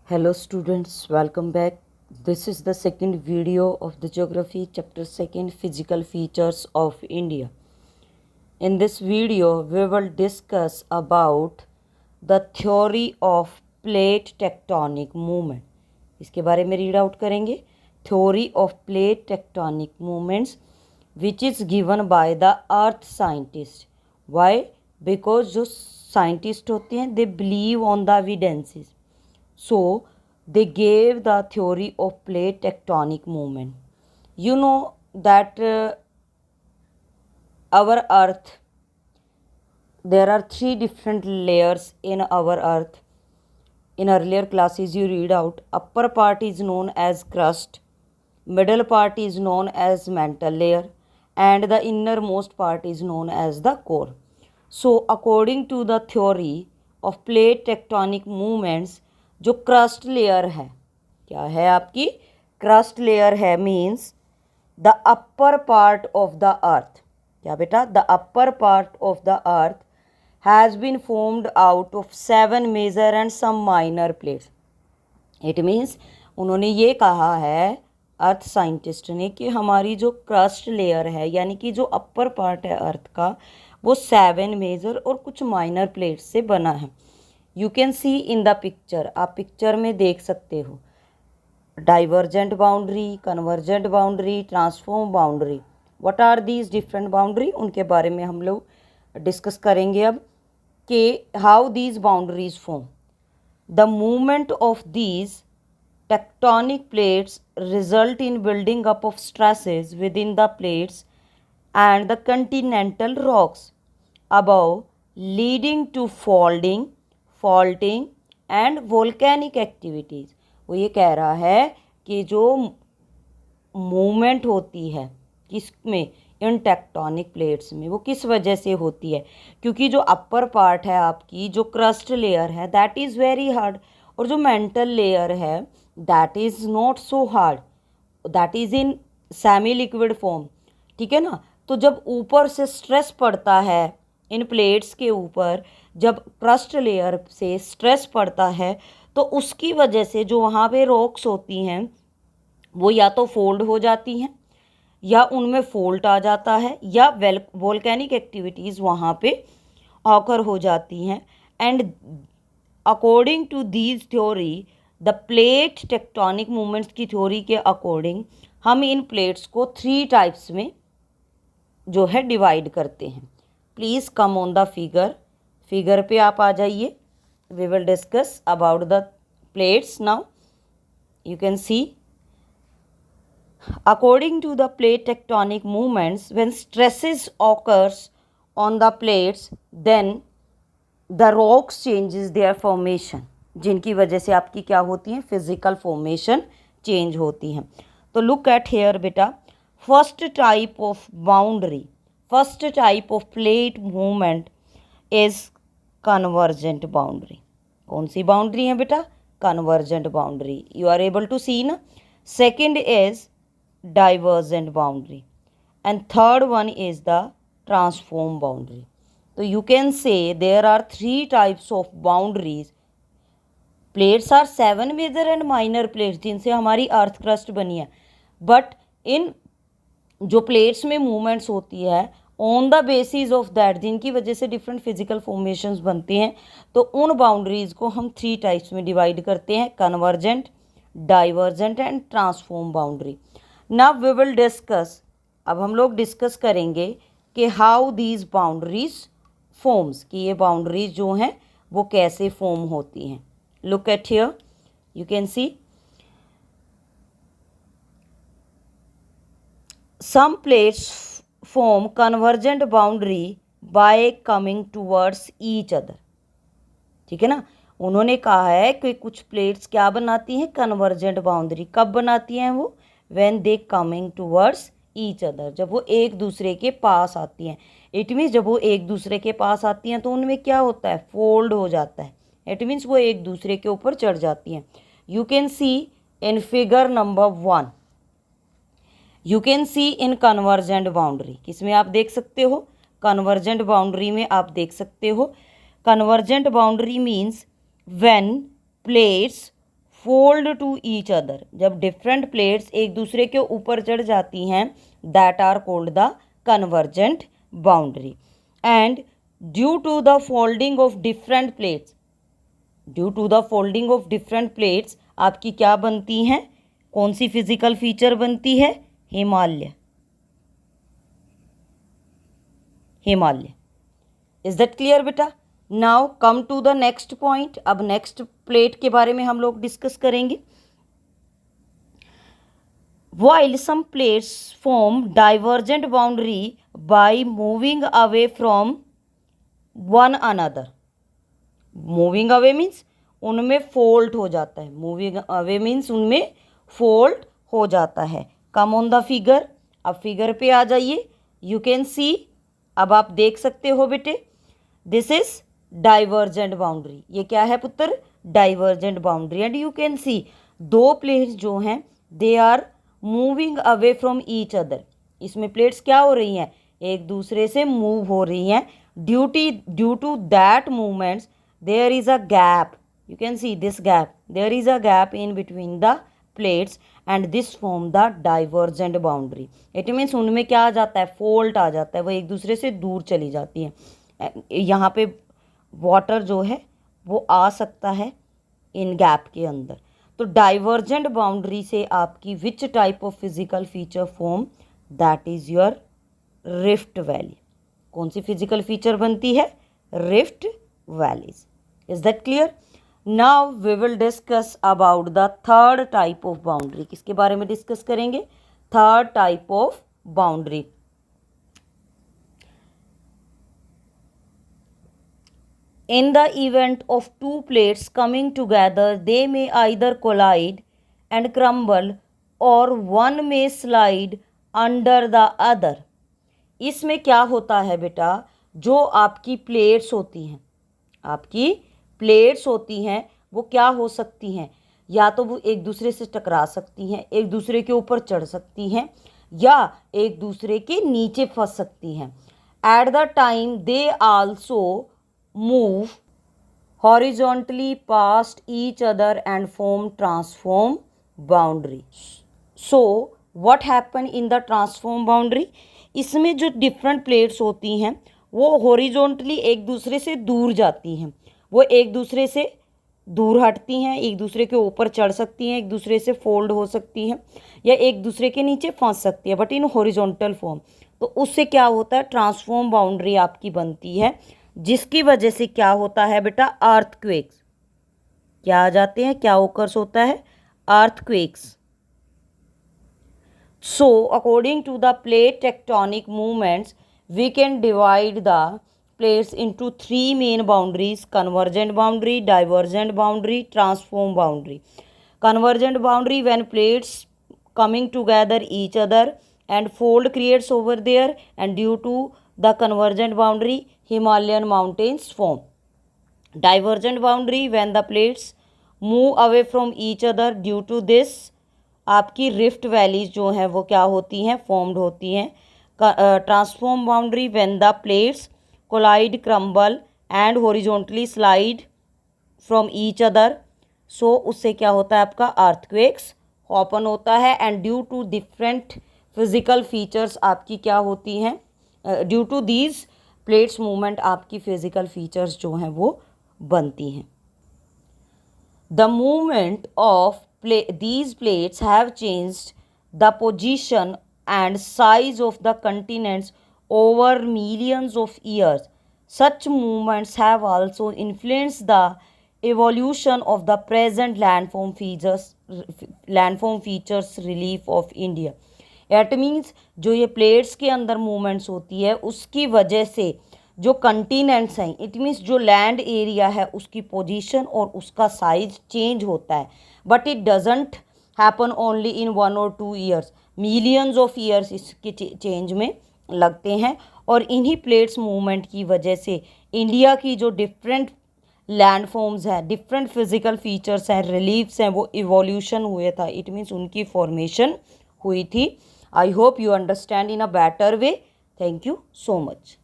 Hello students, welcome back. This is the second video of the geography chapter 2 physical features of India. In this video we will discuss about the theory of plate tectonic movement. इसके बारे में read out करेंगे. Theory of plate tectonic movements which is given by the earth scientist. Why? Because जो scientist होते हैं they believe on the evidences. So they gave the theory of plate tectonic movement. You know that our earth, there are 3 different layers in our earth. In earlier classes you read out, upper part is known as crust, middle part is known as mantle layer, and the innermost part is known as the core. So according to the theory of plate tectonic movements, जो crust layer है, क्या है आपकी crust layer है, means the upper part of the earth. क्या बेटा? The upper part of the earth has been formed out of 7 major and some minor plates. It means उन्होंने ये कहा है, अर्थ साइंटिस्ट ने, कि हमारी जो क्रस्ट लेयर है यानी कि जो अपर पार्ट है अर्थ का, वो 7 मेजर और कुछ माइनर प्लेट्स से बना है. You can see in the picture, आप पिक्चर में देख सकते हो, divergent boundary, convergent boundary, transform boundary. What are these different boundary, उनके बारे में हम लोग डिस्कस करेंगे अब, कि how these boundaries form. The movement of these tectonic plates result in building up of stresses within the plates and the continental rocks above, leading to folding, faulting and volcanic activities. वो ये कह रहा है कि जो movement होती है किसमें, इन टेक्टोनिक प्लेट्स में, वो किस वजह से होती है, क्योंकि जो अपर पार्ट है आपकी, जो क्रस्ट लेयर है, दैट इज़ वेरी हार्ड, और जो मेंटल लेयर है that is not so hard, that is in semi liquid form. ठीक है ना. तो जब ऊपर से स्ट्रेस पड़ता है इन प्लेट्स के ऊपर, जब क्रस्ट लेयर से स्ट्रेस पड़ता है, तो उसकी वजह से जो वहाँ पे रॉक्स होती हैं वो या तो फोल्ड हो जाती हैं, या उनमें फॉल्ट आ जाता है, या वोल्केनिक एक्टिविटीज़ वहाँ पे ऑकर हो जाती हैं. And according to these theory, the plate tectonic movements की थ्योरी के अकॉर्डिंग हम इन प्लेट्स को 3 टाइप्स में जो है डिवाइड करते हैं. Please come on the figure पे आप आ जाइए. We will discuss about the plates now. You can see, according to the plate tectonic movements, when stresses occurs on the plates, then the rocks changes their formation, जिनकी वजह से आपकी क्या होती हैं, फिजिकल फॉर्मेशन चेंज होती हैं. तो लुक एट हेयर बेटा, first type of boundary, first type of plate movement is convergent boundary. कौन सी बाउंड्री है बेटा? Convergent boundary. You are able to see ना. Second is divergent boundary, and third one is the transform boundary. So you can say there are 3 types of boundaries. Plates are 7 major and minor plates जिनसे हमारी earth crust बनी है, but in जो plates में movements होती है on the basis of that, जिनकी वजह से डिफरेंट फिजिकल फॉर्मेशंस बनते हैं, तो उन बाउंड्रीज को हम 3 टाइप्स में डिवाइड करते हैं, convergent, divergent and transform boundary. Now we will discuss, अब हम लोग डिस्कस करेंगे कि हाउ दीज बाउंड्रीज फॉर्म्स, कि ये बाउंड्रीज जो हैं वो कैसे फॉर्म होती हैं. Look at here, you can see some plates form convergent boundary by coming towards each other. ठीक है ना. उन्होंने कहा है कि कुछ प्लेट्स क्या बनाती हैं, कन्वर्जेंट बाउंड्री. कब बनाती हैं वो? when they coming towards each other, जब वो एक दूसरे के पास आती हैं. इट मीन्स जब वो एक दूसरे के पास आती हैं तो उनमें क्या होता है, फोल्ड हो जाता है. इट मीन्स वो एक दूसरे के ऊपर चढ़ जाती हैं. You can see in figure number 1, you can see in convergent boundary. किसमें आप देख सकते हो? कन्वर्जेंट बाउंड्री में आप देख सकते हो. Convergent boundary means when plates fold to each other, जब डिफरेंट प्लेट्स एक दूसरे के ऊपर चढ़ जाती हैं, that are called the convergent boundary. And due to the folding of different plates, due to the folding of different plates आपकी क्या बनती हैं, कौन सी फिजिकल फीचर बनती है, Himalaya, Himalaya. Is that clear बेटा? Now come to the next point. अब नेक्स्ट प्लेट के बारे में हम लोग डिस्कस करेंगे। While some plates form divergent boundary by moving away from one another, moving away means उनमें फोल्ड हो जाता है, मूविंग अवे मीन्स उनमें फोल्ड हो जाता है। कम ऑन द फिगर, अब फिगर पे आ जाइए। यू कैन सी, अब आप देख सकते हो बेटे, दिस इज डाइवर्जेंट बाउंड्री। ये क्या है पुत्र? Divergent boundary. And you can see दो प्लेट्स जो हैं they are moving away from each other. इसमें प्लेट्स क्या हो रही हैं? एक दूसरे से मूव हो रही हैं। Due to that movements there is a gap, you can see this gap, there is a gap in between the plates and this form the divergent boundary. it means उनमें क्या आ जाता है? फॉल्ट आ जाता है, वो एक दूसरे से दूर चली जाती हैं। यहाँ पे वाटर जो है वो आ सकता है इन गैप के अंदर। तो डाइवर्जेंट बाउंड्री से आपकी which type of physical feature form? That is your rift valley. कौन सी फिजिकल फीचर बनती है? Rift valleys. Is that clear? Now we will discuss about the third type of boundary. किसके बारे में डिस्कस करेंगे? Third type of boundary. In the event of two plates coming together, they may either collide and crumble or one may slide under the other. इसमें क्या होता है बेटा? जो आपकी प्लेट्स होती हैं, आपकी प्लेट्स होती हैं, वो क्या हो सकती हैं? या तो वो एक दूसरे से टकरा सकती हैं, एक दूसरे के ऊपर चढ़ सकती हैं, या एक दूसरे के नीचे फंस सकती हैं। At the time they also move horizontally past each other and form transform boundary. So what happen in the transform boundary? इसमें जो डिफरेंट प्लेट्स होती हैं वो हॉरिजॉन्टली एक दूसरे से दूर जाती हैं, वो एक दूसरे से दूर हटती हैं, एक दूसरे के ऊपर चढ़ सकती हैं, एक दूसरे से फोल्ड हो सकती हैं, या एक दूसरे के नीचे फंस सकती है, बट इन हॉरिजॉन्टल फॉर्म। तो उससे क्या होता है? ट्रांसफॉर्म बाउंड्री आपकी बनती है, जिसकी वजह से क्या होता है बेटा? अर्थक्वेक्स। क्या आ जाते हैं? क्या ओकर्स होता है? Earthquakes. So according to the plate tectonic movements we can divide the plates into three main boundaries: convergent boundary, divergent boundary, transform boundary. Convergent boundary when plates coming together each other and fold creates over there, and due to the convergent boundary Himalayan mountains form. Divergent boundary when the plates move away from each other, due to this आपकी rift valleys जो हैं वो क्या होती हैं? formed होती हैं। Transform boundary when the plates collide, crumble and horizontally slide from each other, so उससे क्या होता है? आपका earthquakes ओपन होता है। And due to different physical features आपकी क्या होती हैं? Due to these plates movement आपकी फिजिकल फीचर्स जो हैं वो बनती हैं। The movement of these plates have changed the position and size of the continents over millions of years. Such movements have also influenced the evolution of the present landform features relief of India. It means जो ये plates के अंदर movements होती है उसकी वजह से जो कंटिनेंट्स हैं, इट मीन्स जो लैंड एरिया है उसकी पोजीशन और उसका साइज चेंज होता है, but it doesn't happen only in 1 or 2 years. Millions of years इसके चेंज में लगते हैं। और इन्हीं प्लेट्स मूवमेंट की वजह से इंडिया की जो डिफरेंट लैंड फॉर्म्स हैं, डिफरेंट फिजिकल फीचर्स हैं, रिलीफ्स हैं, वो इवोल्यूशन हुए था। इट मीन्स उनकी फॉर्मेशन हुई थी। I hope you understand in a better way. Thank you so much.